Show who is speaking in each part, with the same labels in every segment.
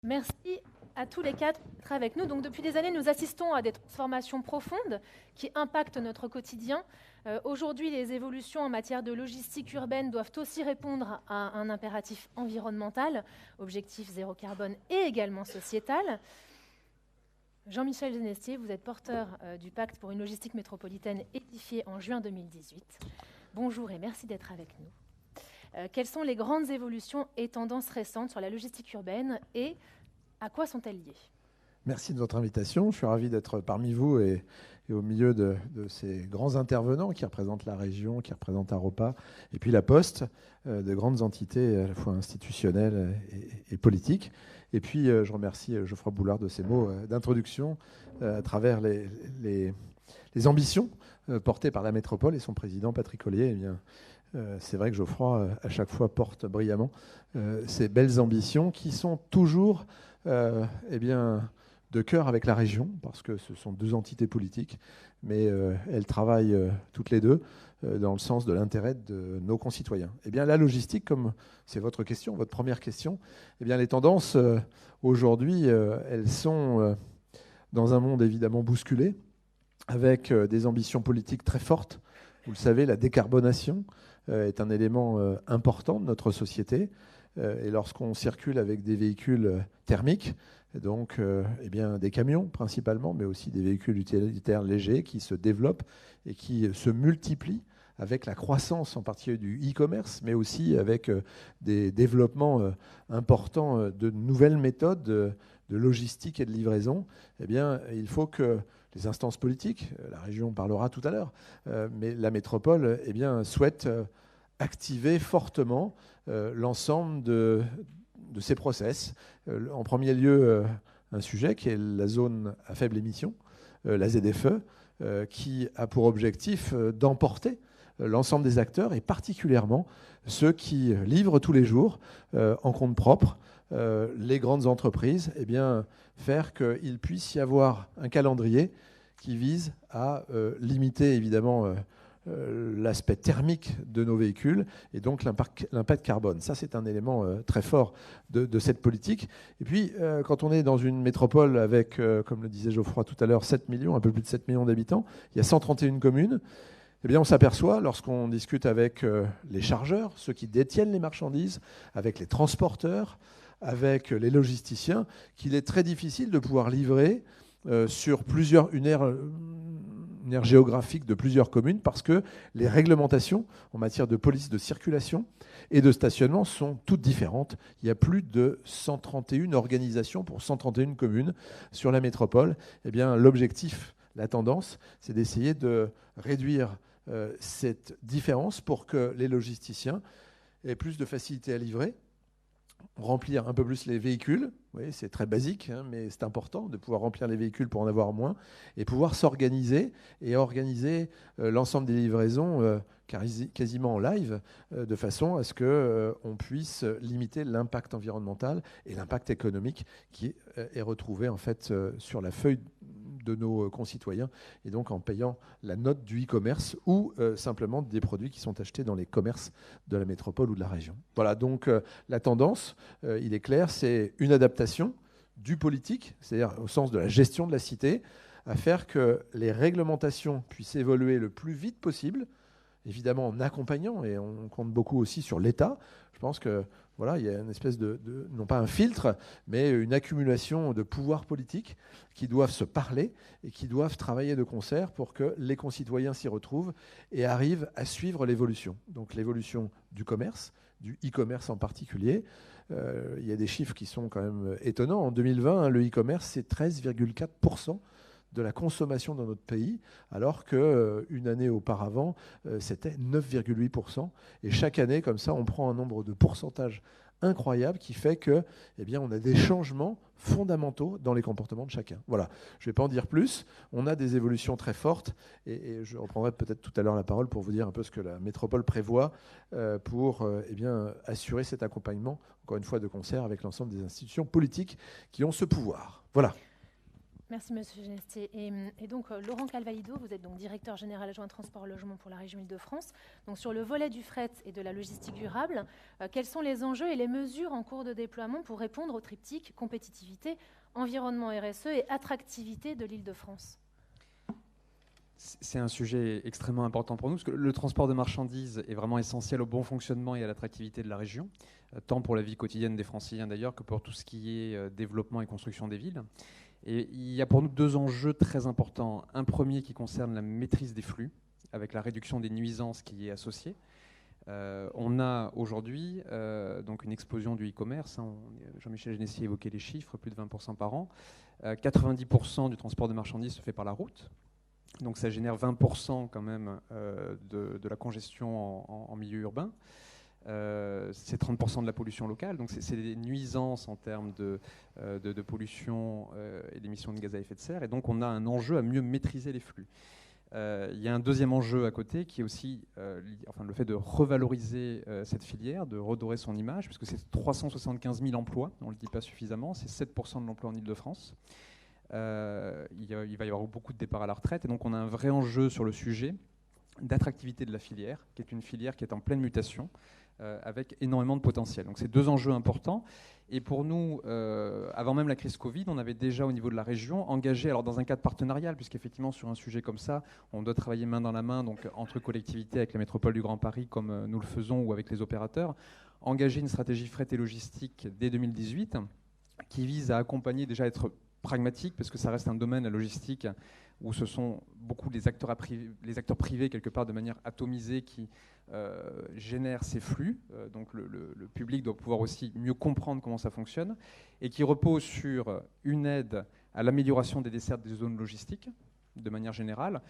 Speaker 1: Merci à tous les quatre d'être avec nous. Donc, depuis des années, nous assistons à des transformations profondes qui impactent notre quotidien. Aujourd'hui, les évolutions en matière de logistique urbaine doivent aussi répondre à un impératif environnemental, objectif zéro carbone et également sociétal. Jean-Michel Genestier, vous êtes porteur du pacte pour une logistique métropolitaine édifié en juin 2018. Bonjour et merci d'être avec nous. Quelles sont les grandes évolutions et tendances récentes sur la logistique urbaine et à quoi sont-elles liées ?
Speaker 2: Merci de votre invitation. Je suis ravi d'être parmi vous et au milieu de ces grands intervenants qui représentent la région, qui représentent Aropa, et puis la Poste, de grandes entités à la fois institutionnelles et politiques. Et puis je remercie Geoffroy Boulard de ses mots d'introduction à travers les ambitions portées par la métropole et son président Patrick Ollier. Eh bien, c'est vrai que Geoffroy, à chaque fois, porte brillamment ces belles ambitions qui sont toujours de cœur avec la région, parce que ce sont deux entités politiques, mais elles travaillent toutes les deux dans le sens de l'intérêt de nos concitoyens. Eh bien, la logistique, comme c'est votre question, votre première question, eh bien, les tendances, aujourd'hui, elles sont dans un monde évidemment bousculé, avec des ambitions politiques très fortes. Vous le savez, la décarbonation est un élément important de notre société. Et lorsqu'on circule avec des véhicules thermiques, donc des camions principalement, mais aussi des véhicules utilitaires légers qui se développent et qui se multiplient avec la croissance en particulier du e-commerce, mais aussi avec des développements importants de nouvelles méthodes de logistique et de livraison, eh bien, il faut que les instances politiques, la région parlera tout à l'heure, mais la métropole souhaite activer fortement l'ensemble de ces process. En premier lieu, un sujet qui est la zone à faible émission, la ZFE, qui a pour objectif d'emporter l'ensemble des acteurs et particulièrement ceux qui livrent tous les jours en compte propre les grandes entreprises, faire qu'il puisse y avoir un calendrier qui vise à limiter évidemment l'aspect thermique de nos véhicules et donc l'impact carbone. Ça, c'est un élément très fort de cette politique. Et puis, quand on est dans une métropole avec, comme le disait Geoffroy tout à l'heure, 7 millions, un peu plus de 7 millions d'habitants, il y a 131 communes, eh bien, on s'aperçoit, lorsqu'on discute avec les chargeurs, ceux qui détiennent les marchandises, avec les transporteurs, avec les logisticiens, qu'il est très difficile de pouvoir livrer sur une aire géographique de plusieurs communes parce que les réglementations en matière de police de circulation et de stationnement sont toutes différentes. Il y a plus de 131 organisations pour 131 communes sur la métropole. Eh bien, l'objectif, la tendance, c'est d'essayer de réduire cette différence pour que les logisticiens aient plus de facilité à livrer, remplir un peu plus les véhicules. Oui, c'est très basique, mais c'est important de pouvoir remplir les véhicules pour en avoir moins et pouvoir s'organiser et organiser l'ensemble des livraisons quasiment en live de façon à ce qu'on puisse limiter l'impact environnemental et l'impact économique qui est retrouvé en fait sur la feuille de nos concitoyens et donc en payant la note du e-commerce ou simplement des produits qui sont achetés dans les commerces de la métropole ou de la région. Voilà, donc la tendance, il est clair, c'est une adaptation du politique, c'est-à-dire au sens de la gestion de la cité, à faire que les réglementations puissent évoluer le plus vite possible, évidemment en accompagnant, et on compte beaucoup aussi sur l'État. Je pense que voilà, il y a une espèce non pas un filtre, mais une accumulation de pouvoirs politiques qui doivent se parler et qui doivent travailler de concert pour que les concitoyens s'y retrouvent et arrivent à suivre l'évolution. Donc l'évolution du commerce, du e-commerce en particulier. Il y a des chiffres qui sont quand même étonnants. En 2020, le e-commerce, c'est 13,4% de la consommation dans notre pays, alors qu'une année auparavant, c'était 9,8%. Et chaque année, comme ça, on prend un nombre de pourcentages incroyable qui fait que, on a des changements fondamentaux dans les comportements de chacun. Voilà, je ne vais pas en dire plus. On a des évolutions très fortes et je reprendrai peut-être tout à l'heure la parole pour vous dire un peu ce que la métropole prévoit pour assurer cet accompagnement, encore une fois de concert avec l'ensemble des institutions politiques qui ont ce pouvoir. Voilà.
Speaker 1: Merci Monsieur Genestier. Et donc Laurent Calvaïdo, vous êtes donc directeur général adjoint Transport Logement pour la région Île-de-France. Donc sur le volet du fret et de la logistique durable, quels sont les enjeux et les mesures en cours de déploiement pour répondre au triptyque compétitivité, environnement RSE et attractivité de l'Île-de-France?
Speaker 3: C'est un sujet extrêmement important pour nous, parce que le transport de marchandises est vraiment essentiel au bon fonctionnement et à l'attractivité de la région, tant pour la vie quotidienne des Franciliens d'ailleurs que pour tout ce qui est développement et construction des villes. Et il y a pour nous deux enjeux très importants. Un premier qui concerne la maîtrise des flux, avec la réduction des nuisances qui y est associée. On a aujourd'hui donc une explosion du e-commerce. Jean-Michel Genestier évoquait les chiffres, plus de 20% par an. 90% du transport de marchandises se fait par la route. Donc ça génère 20% quand même de la congestion en milieu urbain. C'est 30% de la pollution locale, donc c'est des nuisances en termes de pollution et d'émissions de gaz à effet de serre. Et donc on a un enjeu à mieux maîtriser les flux. Il y a un deuxième enjeu à côté qui est aussi le fait de revaloriser cette filière, de redorer son image, puisque c'est 375 000 emplois, on ne le dit pas suffisamment, c'est 7% de l'emploi en Île-de-France. Il va y avoir beaucoup de départs à la retraite, et donc on a un vrai enjeu sur le sujet d'attractivité de la filière, qui est une filière qui est en pleine mutation, avec énormément de potentiel. Donc c'est deux enjeux importants. Et pour nous, avant même la crise Covid, on avait déjà au niveau de la région engagé, alors dans un cadre partenarial, puisqu'effectivement sur un sujet comme ça, on doit travailler main dans la main, donc entre collectivités, avec la métropole du Grand Paris, comme nous le faisons, ou avec les opérateurs, engager une stratégie fret et logistique dès 2018, qui vise à accompagner, déjà être pragmatique, parce que ça reste un domaine, la logistique, où ce sont beaucoup les acteurs privés, quelque part de manière atomisée, qui génèrent ces flux. Donc le public doit pouvoir aussi mieux comprendre comment ça fonctionne, et qui repose sur une aide à l'amélioration des dessertes des zones logistiques, de manière générale,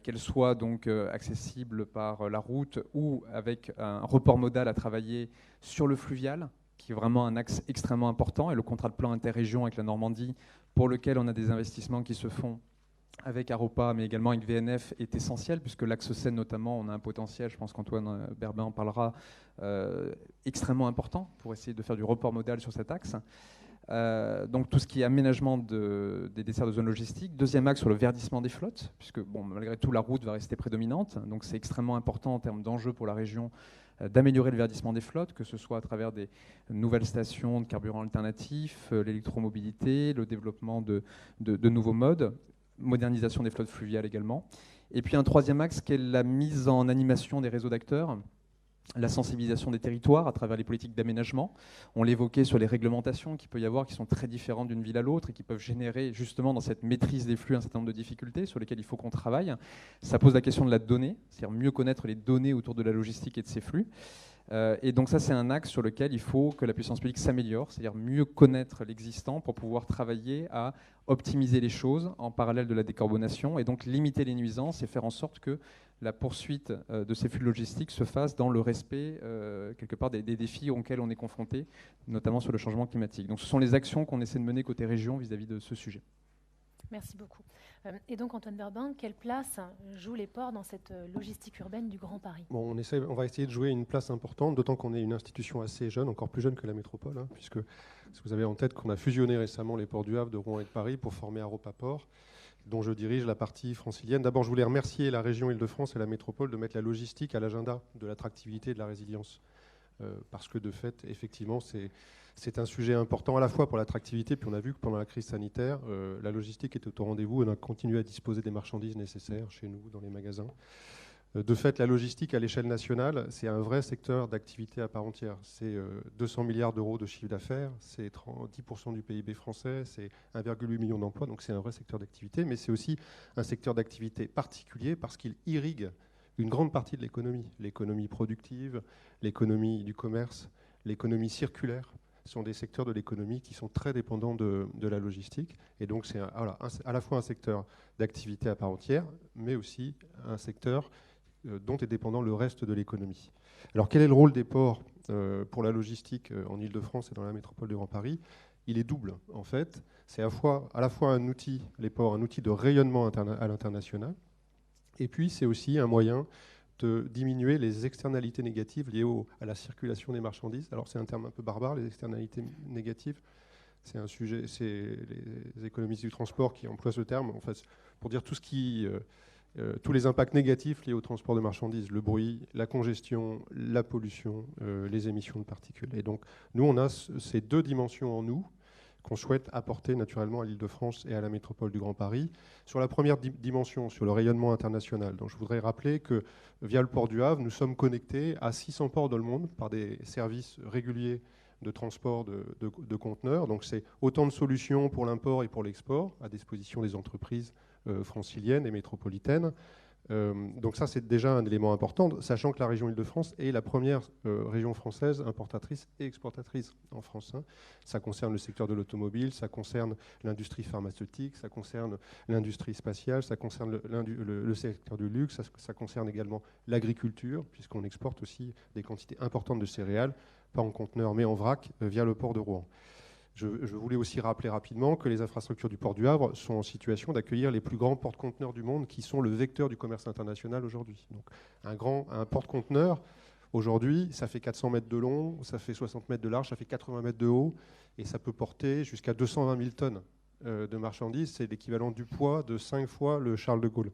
Speaker 3: qu'elles soient donc accessibles par la route ou avec un report modal à travailler sur le fluvial, qui est vraiment un axe extrêmement important, et le contrat de plan interrégion avec la Normandie, pour lequel on a des investissements qui se font avec Aropa, mais également avec VNF, est essentiel, puisque l'axe Seine notamment, on a un potentiel, je pense qu'Antoine Berbin en parlera, extrêmement important pour essayer de faire du report modal sur cet axe. Donc tout ce qui est aménagement des desserts de zones logistiques. Deuxième axe sur le verdissement des flottes, puisque malgré tout la route va rester prédominante, donc c'est extrêmement important en termes d'enjeux pour la région d'améliorer le verdissement des flottes, que ce soit à travers des nouvelles stations de carburants alternatifs, l'électromobilité, le développement de nouveaux modes, modernisation des flottes fluviales également. Et puis un troisième axe qui est la mise en animation des réseaux d'acteurs, la sensibilisation des territoires à travers les politiques d'aménagement. On l'évoquait sur les réglementations qu'il peut y avoir, qui sont très différentes d'une ville à l'autre et qui peuvent générer justement dans cette maîtrise des flux un certain nombre de difficultés sur lesquelles il faut qu'on travaille. Ça pose la question de la donnée, c'est-à-dire mieux connaître les données autour de la logistique et de ces flux. Et donc ça, c'est un axe sur lequel il faut que la puissance publique s'améliore, c'est-à-dire mieux connaître l'existant pour pouvoir travailler à optimiser les choses en parallèle de la décarbonation, et donc limiter les nuisances et faire en sorte que la poursuite de ces flux logistiques se fasse dans le respect, quelque part, des défis auxquels on est confronté, notamment sur le changement climatique. Donc ce sont les actions qu'on essaie de mener côté région vis-à-vis de ce sujet.
Speaker 1: Merci beaucoup. Et donc, Antoine Berbin, quelle place jouent les ports dans cette logistique urbaine du Grand Paris?
Speaker 4: On va essayer de jouer une place importante, d'autant qu'on est une institution assez jeune, encore plus jeune que la métropole, hein, puisque si vous avez en tête qu'on a fusionné récemment les ports du Havre, de Rouen et de Paris pour former Aropa Port, dont je dirige la partie francilienne. D'abord, je voulais remercier la région Île-de-France et la métropole de mettre la logistique à l'agenda de l'attractivité et de la résilience. Parce que de fait, effectivement, c'est un sujet important à la fois pour l'attractivité, puis on a vu que pendant la crise sanitaire, la logistique était au rendez-vous et on a continué à disposer des marchandises nécessaires chez nous, dans les magasins. De fait, la logistique à l'échelle nationale, c'est un vrai secteur d'activité à part entière. C'est 200 milliards d'euros de chiffre d'affaires, c'est 10% du PIB français, c'est 1,8 million d'emplois, donc c'est un vrai secteur d'activité, mais c'est aussi un secteur d'activité particulier parce qu'il irrigue une grande partie de l'économie. L'économie productive, l'économie du commerce, l'économie circulaire sont des secteurs de l'économie qui sont très dépendants de la logistique. Et donc c'est à la fois un secteur d'activité à part entière, mais aussi un secteur dont est dépendant le reste de l'économie. Alors quel est le rôle des ports pour la logistique en Île-de-France et dans la métropole du Grand Paris? Il est double en fait. C'est à la fois un outil, les ports, un outil de rayonnement à l'international, et puis c'est aussi un moyen de diminuer les externalités négatives liées à la circulation des marchandises. Alors c'est un terme un peu barbare, les externalités négatives. c'est un sujet, c'est les économistes du transport qui emploient ce terme, en fait, pour dire tout ce qui, tous les impacts négatifs liés au transport de marchandises, le bruit, la congestion, la pollution, les émissions de particules. Et donc, nous, on a ces deux dimensions en nous qu'on souhaite apporter naturellement à l'Île-de-France et à la métropole du Grand Paris. Sur la première dimension, sur le rayonnement international, donc je voudrais rappeler que via le port du Havre, nous sommes connectés à 600 ports dans le monde par des services réguliers de transport de conteneurs. Donc c'est autant de solutions pour l'import et pour l'export à disposition des entreprises franciliennes et métropolitaines. Donc ça, c'est déjà un élément important, sachant que la région Île-de-France est la première région française importatrice et exportatrice en France. Ça concerne le secteur de l'automobile, ça concerne l'industrie pharmaceutique, ça concerne l'industrie spatiale, ça concerne le secteur du luxe, ça concerne également l'agriculture, puisqu'on exporte aussi des quantités importantes de céréales, pas en conteneurs mais en vrac, via le port de Rouen. Je voulais aussi rappeler rapidement que les infrastructures du port du Havre sont en situation d'accueillir les plus grands porte-conteneurs du monde qui sont le vecteur du commerce international aujourd'hui. Donc un porte-conteneur, aujourd'hui, ça fait 400 mètres de long, ça fait 60 mètres de large, ça fait 80 mètres de haut, et ça peut porter jusqu'à 220 000 tonnes de marchandises. C'est l'équivalent du poids de 5 fois le Charles de Gaulle.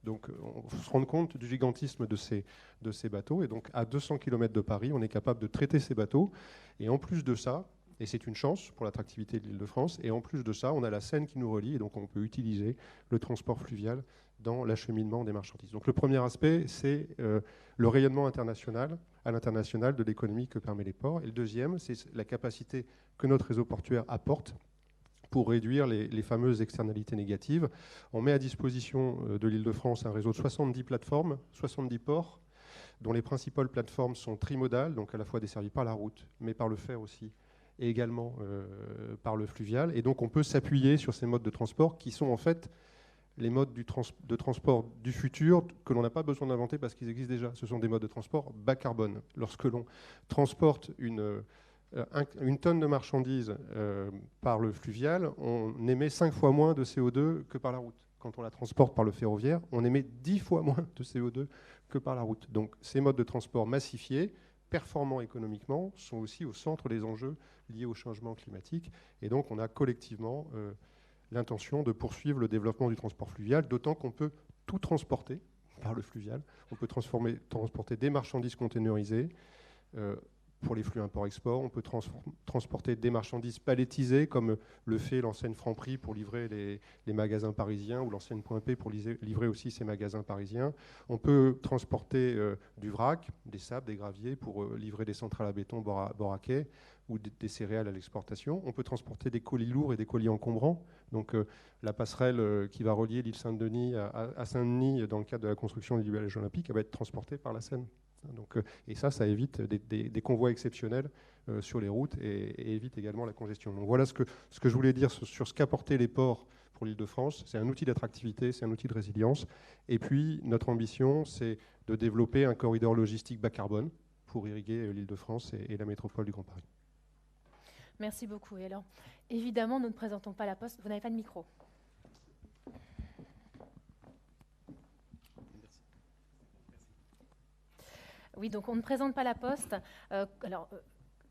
Speaker 4: Donc on se rend compte du gigantisme de ces bateaux. Et donc à 200 km de Paris, on est capable de traiter ces bateaux. Et en plus de ça, et c'est une chance pour l'attractivité de l'Île-de-France. Et en plus de ça, on a la Seine qui nous relie, et donc on peut utiliser le transport fluvial dans l'acheminement des marchandises. Donc le premier aspect, c'est le rayonnement international, à l'international de l'économie que permet les ports. Et le deuxième, c'est la capacité que notre réseau portuaire apporte pour réduire les fameuses externalités négatives. On met à disposition de l'Île-de-France un réseau de 70 plateformes, 70 ports, dont les principales plateformes sont trimodales, donc à la fois desservies par la route, mais par le fer aussi, et également par le fluvial. Et donc on peut s'appuyer sur ces modes de transport qui sont en fait les modes de transport du futur que l'on n'a pas besoin d'inventer parce qu'ils existent déjà. Ce sont des modes de transport bas carbone. Lorsque l'on transporte une tonne de marchandises par le fluvial, on émet 5 fois moins de CO2 que par la route. Quand on la transporte par le ferroviaire, on émet 10 fois moins de CO2 que par la route. Donc ces modes de transport massifiés, performants économiquement, sont aussi au centre des enjeux liés au changement climatique. Et donc on a collectivement l'intention de poursuivre le développement du transport fluvial, d'autant qu'on peut tout transporter par le fluvial. On peut transporter des marchandises containerisées pour les flux import-export. On peut transporter des marchandises palettisées, comme le fait l'enseigne Franprix pour livrer les magasins parisiens, ou l'enseigne Point P pour livrer aussi ces magasins parisiens. On peut transporter du vrac, des sables, des graviers, pour livrer des centrales à béton bord à quai, ou des céréales à l'exportation. On peut transporter des colis lourds et des colis encombrants. Donc la passerelle qui va relier l'île Saint-Denis à Saint-Denis dans le cadre de la construction du village olympique, elle va être transportée par la Seine. Donc, et ça évite des convois exceptionnels sur les routes et évite également la congestion. Donc voilà ce que je voulais dire sur ce qu'apportaient les ports pour l'Île-de-France. C'est un outil d'attractivité, c'est un outil de résilience. Et puis notre ambition, c'est de développer un corridor logistique bas carbone pour irriguer l'Île-de-France et la métropole du Grand Paris.
Speaker 1: Merci beaucoup. Et alors, évidemment, nous ne présentons pas la Poste. Vous n'avez pas de micro. Oui, donc on ne présente pas la Poste.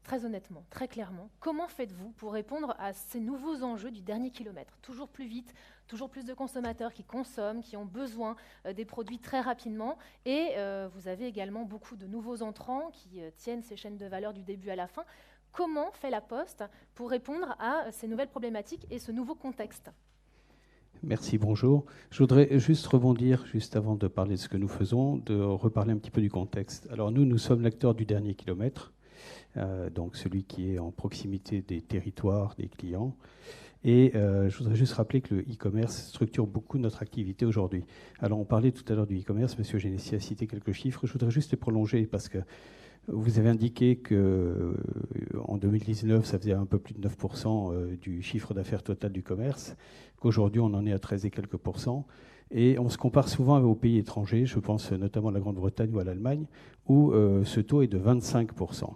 Speaker 1: Très honnêtement, très clairement, comment faites-vous pour répondre à ces nouveaux enjeux du dernier kilomètre? Toujours plus vite, toujours plus de consommateurs qui consomment, qui ont besoin des produits très rapidement. Et vous avez également beaucoup de nouveaux entrants qui tiennent ces chaînes de valeur du début à la fin. Comment fait la Poste pour répondre à ces nouvelles problématiques et ce nouveau contexte?
Speaker 5: Merci, bonjour. Je voudrais juste rebondir, juste avant de parler de ce que nous faisons, de reparler un petit peu du contexte. Alors nous sommes l'acteur du dernier kilomètre, donc celui qui est en proximité des territoires, des clients. Et je voudrais juste rappeler que le e-commerce structure beaucoup notre activité aujourd'hui. Alors on parlait tout à l'heure du e-commerce, M. Genessi a cité quelques chiffres. Je voudrais juste les prolonger parce que vous avez indiqué qu'en 2019, ça faisait un peu plus de 9% du chiffre d'affaires total du commerce, qu'aujourd'hui, on en est à 13 et quelques %. Et on se compare souvent aux pays étrangers, je pense notamment à la Grande-Bretagne ou à l'Allemagne, où ce taux est de 25%.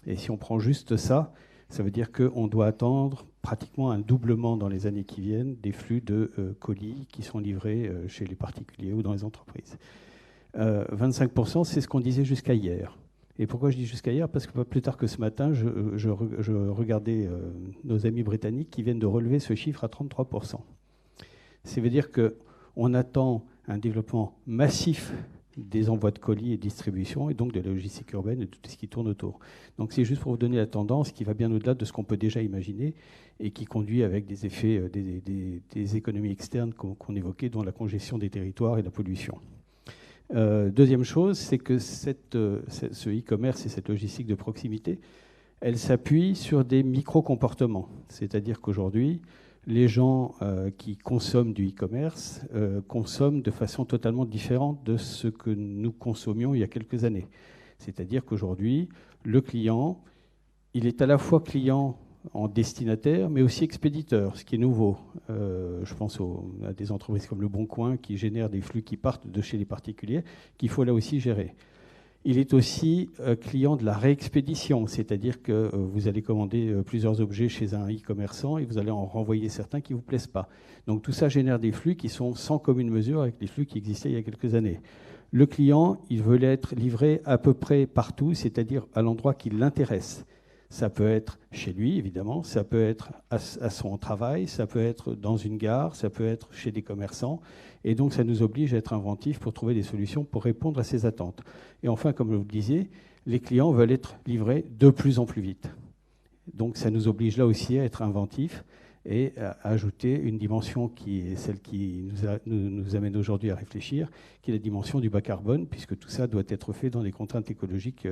Speaker 5: Et si on prend juste ça, ça veut dire qu'on doit attendre pratiquement un doublement dans les années qui viennent des flux de colis qui sont livrés chez les particuliers ou dans les entreprises. 25%, c'est ce qu'on disait jusqu'à hier. Et pourquoi je dis jusqu'à hier? Parce que pas plus tard que ce matin, je regardais nos amis britanniques qui viennent de relever ce chiffre à 33%. Ça veut dire qu'on attend un développement massif des envois de colis et distribution, et donc de la logistique urbaine et tout ce qui tourne autour. Donc c'est juste pour vous donner la tendance qui va bien au-delà de ce qu'on peut déjà imaginer et qui conduit avec des effets, des économies externes qu'on évoquait, dont la congestion des territoires et la pollution. Deuxième chose, c'est que ce e-commerce et cette logistique de proximité, elle s'appuie sur des micro-comportements. C'est-à-dire qu'aujourd'hui, les gens qui consomment du e-commerce consomment de façon totalement différente de ce que nous consommions il y a quelques années. C'est-à-dire qu'aujourd'hui, le client, il est à la fois client en destinataire, mais aussi expéditeur, ce qui est nouveau. Je pense à des entreprises comme Le Bon Coin qui génèrent des flux qui partent de chez les particuliers, qu'il faut là aussi gérer. Il est aussi client de la réexpédition, c'est-à-dire que vous allez commander plusieurs objets chez un e-commerçant et vous allez en renvoyer certains qui ne vous plaisent pas. Donc tout ça génère des flux qui sont sans commune mesure avec les flux qui existaient il y a quelques années. Le client, il veut être livré à peu près partout, c'est-à-dire à l'endroit qui l'intéresse. Ça peut être chez lui, évidemment, ça peut être à son travail, ça peut être dans une gare, ça peut être chez des commerçants. Et donc, ça nous oblige à être inventifs pour trouver des solutions pour répondre à ces attentes. Et enfin, comme je vous le disais, les clients veulent être livrés de plus en plus vite. Donc, ça nous oblige là aussi à être inventifs et à ajouter une dimension qui est celle qui nous amène aujourd'hui à réfléchir, qui est la dimension du bas carbone, puisque tout ça doit être fait dans des contraintes écologiques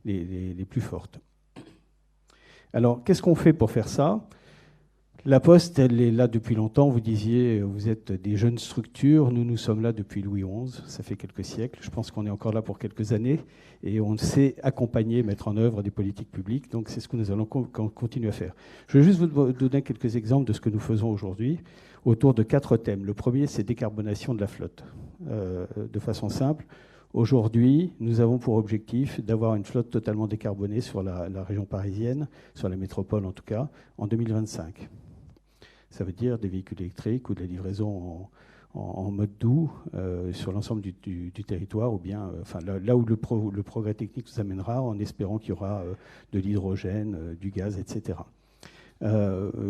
Speaker 5: les plus fortes. Alors, qu'est-ce qu'on fait pour faire ça? La Poste, elle est là depuis longtemps. Vous disiez, vous êtes des jeunes structures. Nous sommes là depuis Louis XI. Ça fait quelques siècles. Je pense qu'on est encore là pour quelques années. Et on sait accompagner, mettre en œuvre des politiques publiques. Donc, c'est ce que nous allons continuer à faire. Je vais juste vous donner quelques exemples de ce que nous faisons aujourd'hui autour de 4 thèmes. Le premier, c'est décarbonation de la flotte. De façon simple, aujourd'hui, nous avons pour objectif d'avoir une flotte totalement décarbonée sur la région parisienne, sur la métropole en tout cas, en 2025. Ça veut dire des véhicules électriques ou de la livraison en mode doux sur l'ensemble du territoire, ou bien là où le progrès technique nous amènera, en espérant qu'il y aura de l'hydrogène, du gaz, etc.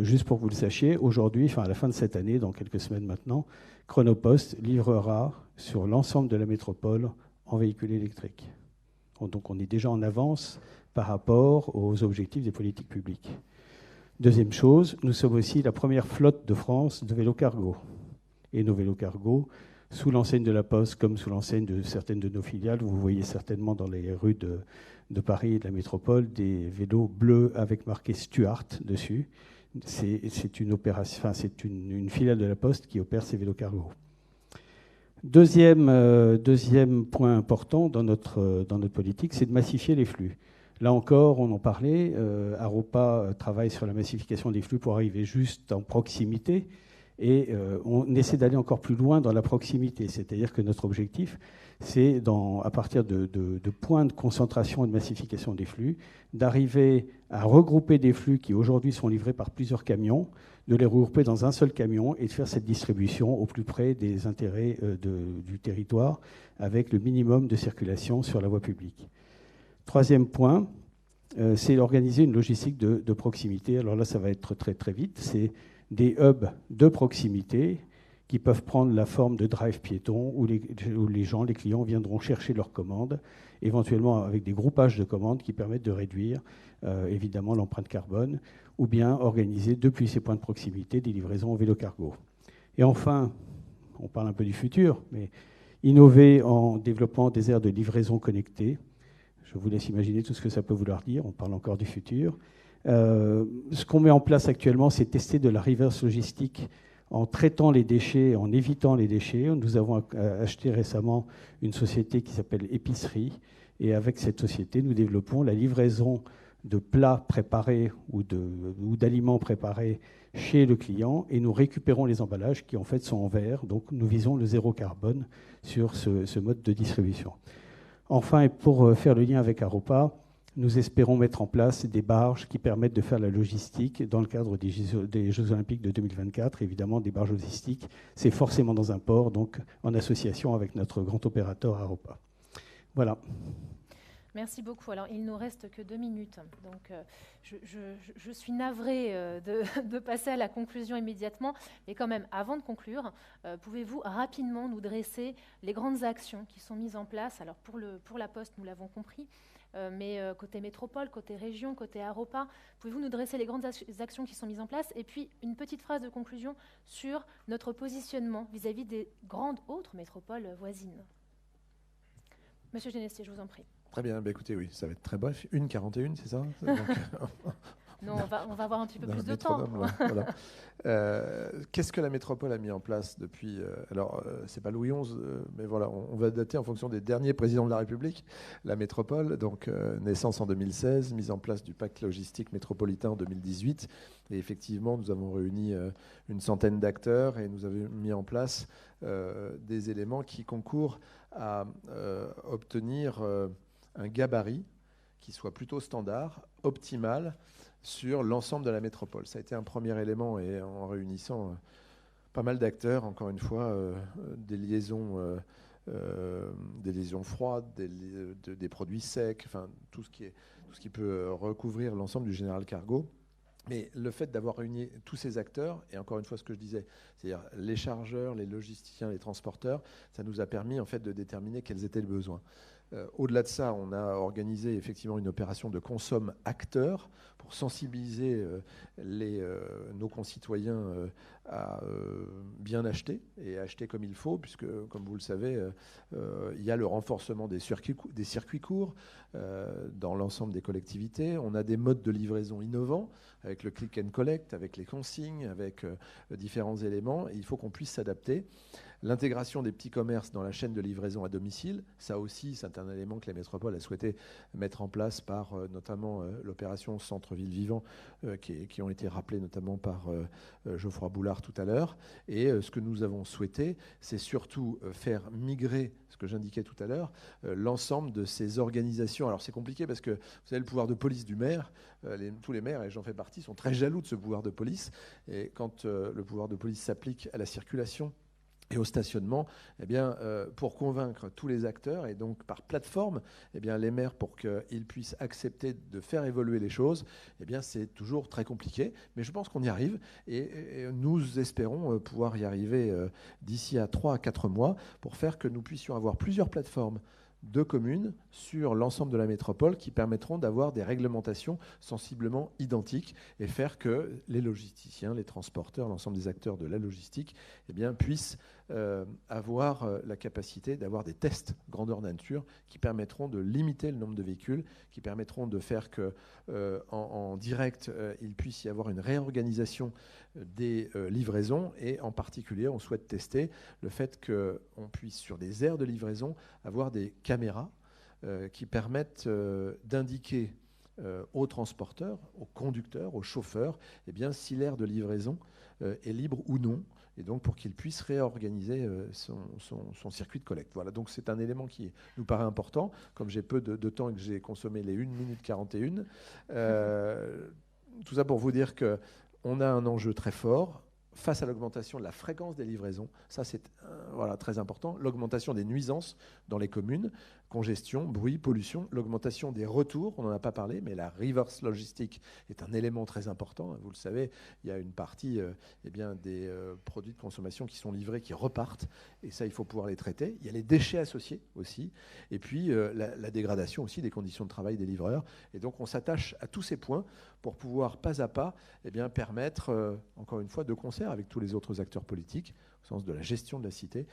Speaker 5: Juste pour que vous le sachiez, aujourd'hui, à la fin de cette année, dans quelques semaines maintenant, Chronopost livrera sur l'ensemble de la métropole en véhicules électriques. Donc on est déjà en avance par rapport aux objectifs des politiques publiques. Deuxième chose, nous sommes aussi la première flotte de France de vélos cargo. Et nos vélos cargo, sous l'enseigne de la Poste, comme sous l'enseigne de certaines de nos filiales, vous voyez certainement dans les rues de Paris et de la métropole des vélos bleus avec marqué Stuart dessus. C'est une opération, c'est une filiale de la Poste qui opère ces vélos cargo. Deuxième point important dans notre politique, c'est de massifier les flux. Là encore, on en parlait, Aropa travaille sur la massification des flux pour arriver juste en proximité, et on essaie d'aller encore plus loin dans la proximité. C'est-à-dire que notre objectif, c'est, à partir de points de concentration et de massification des flux, d'arriver à regrouper des flux qui aujourd'hui sont livrés par plusieurs camions, de les regrouper dans un seul camion et de faire cette distribution au plus près des intérêts du territoire, avec le minimum de circulation sur la voie publique. Troisième point, c'est organiser une logistique de proximité. Alors là, ça va être très très vite. C'est des hubs de proximité qui peuvent prendre la forme de drive piétons où les gens, les clients viendront chercher leurs commandes, éventuellement avec des groupages de commandes qui permettent de réduire évidemment l'empreinte carbone, ou bien organiser depuis ces points de proximité des livraisons en vélo cargo. Et enfin, on parle un peu du futur, mais innover en développant des aires de livraison connectées. Je vous laisse imaginer tout ce que ça peut vouloir dire. On parle encore du futur. Ce qu'on met en place actuellement, c'est tester de la reverse logistique en traitant les déchets, en évitant les déchets. Nous avons acheté récemment une société qui s'appelle Épicerie. Et avec cette société, nous développons la livraison de plats préparés ou d'aliments préparés chez le client. Et nous récupérons les emballages qui, en fait, sont en verre. Donc, nous visons le zéro carbone sur ce mode de distribution. Enfin, et pour faire le lien avec Aropa, nous espérons mettre en place des barges qui permettent de faire la logistique dans le cadre des Jeux Olympiques de 2024. Évidemment, des barges logistiques, c'est forcément dans un port, donc en association avec notre grand opérateur Aropa. Voilà.
Speaker 1: Merci beaucoup. Alors, il nous reste que 2 minutes. Donc, je suis navrée de passer à la conclusion immédiatement. Mais quand même, avant de conclure, pouvez-vous rapidement nous dresser les grandes actions qui sont mises en place? Alors, pour la Poste, nous l'avons compris, mais côté métropole, côté région, côté Aropa, pouvez-vous nous dresser les grandes actions qui sont mises en place? Et puis, une petite phrase de conclusion sur notre positionnement vis-à-vis des grandes autres métropoles voisines. Monsieur Genestier, je vous en prie.
Speaker 2: Très bien, écoutez, oui, ça va être très bref. 1:41, c'est ça?
Speaker 1: Non, on va avoir un petit peu plus de temps.
Speaker 2: Voilà. Qu'est-ce que la métropole a mis en place depuis... c'est pas Louis XI, mais voilà, on va dater en fonction des derniers présidents de la République. La métropole, donc naissance en 2016, mise en place du pacte logistique métropolitain en 2018. Et effectivement, nous avons réuni une centaine d'acteurs et nous avons mis en place des éléments qui concourent à obtenir un gabarit qui soit plutôt standard, optimal, sur l'ensemble de la métropole. Ça a été un premier élément, et en réunissant pas mal d'acteurs, encore une fois, des liaisons froides, des produits secs, enfin tout ce qui peut recouvrir l'ensemble du général cargo. Mais le fait d'avoir réuni tous ces acteurs, et encore une fois ce que je disais, c'est-à-dire les chargeurs, les logisticiens, les transporteurs, ça nous a permis en fait de déterminer quels étaient les besoins. Au-delà de ça, on a organisé effectivement une opération de consomme acteur pour sensibiliser nos concitoyens à bien acheter et acheter comme il faut, puisque, comme vous le savez, il y a le renforcement des circuits courts dans l'ensemble des collectivités. On a des modes de livraison innovants avec le click and collect, avec les consignes, avec différents éléments. Et il faut qu'on puisse s'adapter. L'intégration des petits commerces dans la chaîne de livraison à domicile, ça aussi, c'est un élément que la métropole a souhaité mettre en place par notamment l'opération Centre-Ville Vivant, qui ont été rappelées notamment par Geoffroy Boulard tout à l'heure. Et ce que nous avons souhaité, c'est surtout faire migrer, ce que j'indiquais tout à l'heure, l'ensemble de ces organisations. Alors c'est compliqué parce que vous savez, le pouvoir de police du maire, tous les maires, et j'en fais partie, sont très jaloux de ce pouvoir de police. Et quand le pouvoir de police s'applique à la circulation et au stationnement, eh bien, pour convaincre tous les acteurs, et donc par plateforme, eh bien, les maires, pour qu'ils puissent accepter de faire évoluer les choses, eh bien, c'est toujours très compliqué. Mais je pense qu'on y arrive, et nous espérons pouvoir y arriver d'ici à 3 à 4 mois pour faire que nous puissions avoir plusieurs plateformes de communes sur l'ensemble de la métropole qui permettront d'avoir des réglementations sensiblement identiques et faire que les logisticiens, les transporteurs, l'ensemble des acteurs de la logistique eh bien, puissent avoir la capacité d'avoir des tests grandeur nature qui permettront de limiter le nombre de véhicules, qui permettront de faire que en direct, il puisse y avoir une réorganisation des livraisons, et en particulier, on souhaite tester le fait qu'on puisse, sur des aires de livraison, avoir des caméras qui permettent d'indiquer aux transporteurs, aux conducteurs, aux chauffeurs, eh bien, si l'aire de livraison est libre ou non, et donc pour qu'ils puissent réorganiser son circuit de collecte. Voilà, donc c'est un élément qui nous paraît important. Comme j'ai peu de temps et que j'ai consommé les 1:41, tout ça pour vous dire qu'on a un enjeu très fort face à l'augmentation de la fréquence des livraisons. Ça, c'est très important. L'augmentation des nuisances dans les communes, congestion, bruit, pollution, l'augmentation des retours, on n'en a pas parlé, mais la reverse logistique est un élément très important. Vous le savez, il y a une partie des produits de consommation qui sont livrés, qui repartent, et ça, il faut pouvoir les traiter. Il y a les déchets associés aussi, et puis la dégradation aussi des conditions de travail des livreurs. Et donc, on s'attache à tous ces points pour pouvoir, pas à pas, permettre, encore une fois, de concert avec tous les autres acteurs politiques, au sens de la gestion de la cité,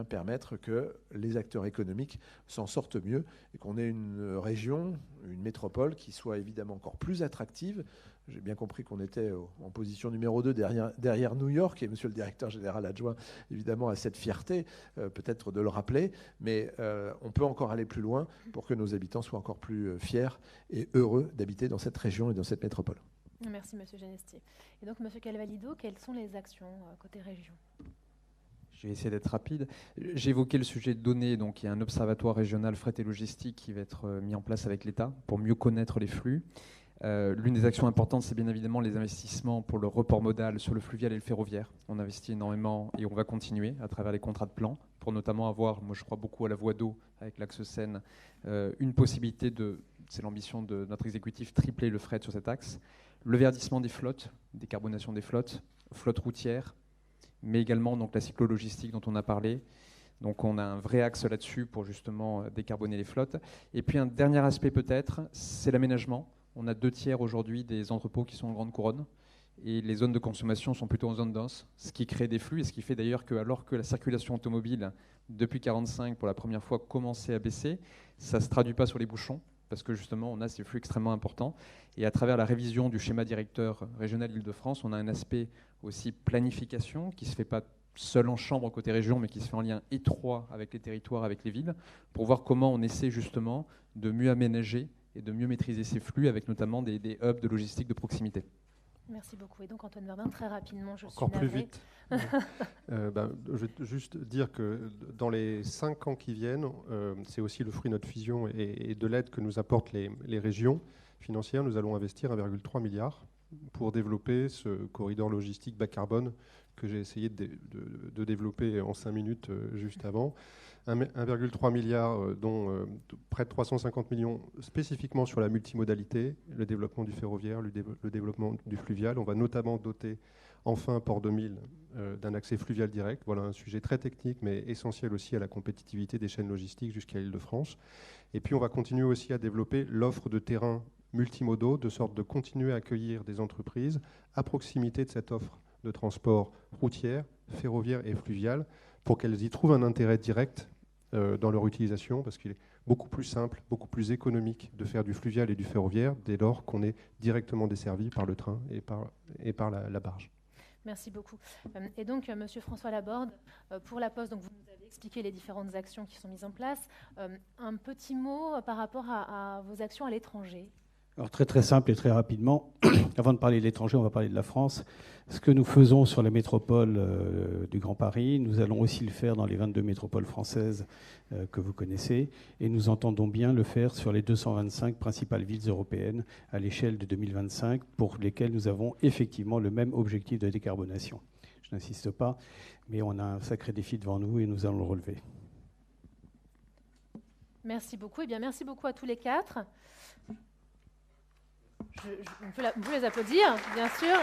Speaker 2: permettre que les acteurs économiques s'en sortent mieux et qu'on ait une région, une métropole qui soit évidemment encore plus attractive. J'ai bien compris qu'on était en position numéro 2 derrière New York, et monsieur le directeur général adjoint, évidemment, a cette fierté, peut-être de le rappeler, mais on peut encore aller plus loin pour que nos habitants soient encore plus fiers et heureux d'habiter dans cette région et dans cette métropole.
Speaker 1: Merci, monsieur Genestier. Et donc, monsieur Calvalido, quelles sont les actions côté région ?
Speaker 3: Je vais essayer d'être rapide. J'ai évoqué le sujet de données. Donc, il y a un observatoire régional fret et logistique qui va être mis en place avec l'État pour mieux connaître les flux. L'une des actions importantes, c'est bien évidemment les investissements pour le report modal sur le fluvial et le ferroviaire. On investit énormément et on va continuer à travers les contrats de plan pour notamment avoir, moi je crois beaucoup à la voie d'eau avec l'axe Seine, une possibilité de, c'est l'ambition de notre exécutif, tripler le fret sur cet axe. Le verdissement des flottes, décarbonation des flottes, flotte routière, mais également donc, la cyclo-logistique dont on a parlé. Donc on a un vrai axe là-dessus pour justement décarboner les flottes. Et puis un dernier aspect peut-être, c'est l'aménagement. On a 2/3 aujourd'hui des entrepôts qui sont en grande couronne et les zones de consommation sont plutôt en zone dense, ce qui crée des flux et ce qui fait d'ailleurs que alors que la circulation automobile depuis 1945 pour la première fois commençait à baisser, ça ne se traduit pas sur les bouchons parce que justement on a ces flux extrêmement importants et à travers la révision du schéma directeur régional Île-de-France, on a un aspect aussi planification qui ne se fait pas seul en chambre côté région, mais qui se fait en lien étroit avec les territoires, avec les villes, pour voir comment on essaie justement de mieux aménager et de mieux maîtriser ces flux, avec notamment des hubs de logistique de proximité.
Speaker 1: Merci beaucoup. Et donc Antoine Verdun, très rapidement, je
Speaker 4: Encore
Speaker 1: suis
Speaker 4: plus
Speaker 1: navrée.
Speaker 4: vite. Je vais juste dire que dans les 5 ans qui viennent, c'est aussi le fruit de notre fusion et de l'aide que nous apportent les régions financières. Nous allons investir 1,3 milliard pour développer ce corridor logistique bas carbone que j'ai essayé de développer en 5 minutes juste avant. 1,3 milliard, dont près de 350 millions spécifiquement sur la multimodalité, le développement du ferroviaire, le développement du fluvial. On va notamment doter enfin Port 2000 d'un accès fluvial direct. Voilà un sujet très technique mais essentiel aussi à la compétitivité des chaînes logistiques jusqu'à l'Île-de-France. Et puis on va continuer aussi à développer l'offre de terrains multimodaux, de sorte de continuer à accueillir des entreprises à proximité de cette offre de transport routière, ferroviaire et fluvial pour qu'elles y trouvent un intérêt direct dans leur utilisation, parce qu'il est beaucoup plus simple, beaucoup plus économique de faire du fluvial et du ferroviaire dès lors qu'on est directement desservi par le train et par la barge.
Speaker 1: Merci beaucoup. Et donc, Monsieur François Laborde, pour la Poste, donc vous nous avez expliqué les différentes actions qui sont mises en place. Un petit mot par rapport à vos actions à l'étranger.
Speaker 5: Alors très très simple et très rapidement, avant de parler de l'étranger, on va parler de la France. Ce que nous faisons sur les métropoles du Grand Paris, nous allons aussi le faire dans les 22 métropoles françaises que vous connaissez, et nous entendons bien le faire sur les 225 principales villes européennes à l'échelle de 2025, pour lesquelles nous avons effectivement le même objectif de décarbonation. Je n'insiste pas, mais on a un sacré défi devant nous et nous allons le relever.
Speaker 1: Merci beaucoup. Eh bien, merci beaucoup à tous les quatre. On peut les applaudir, bien sûr.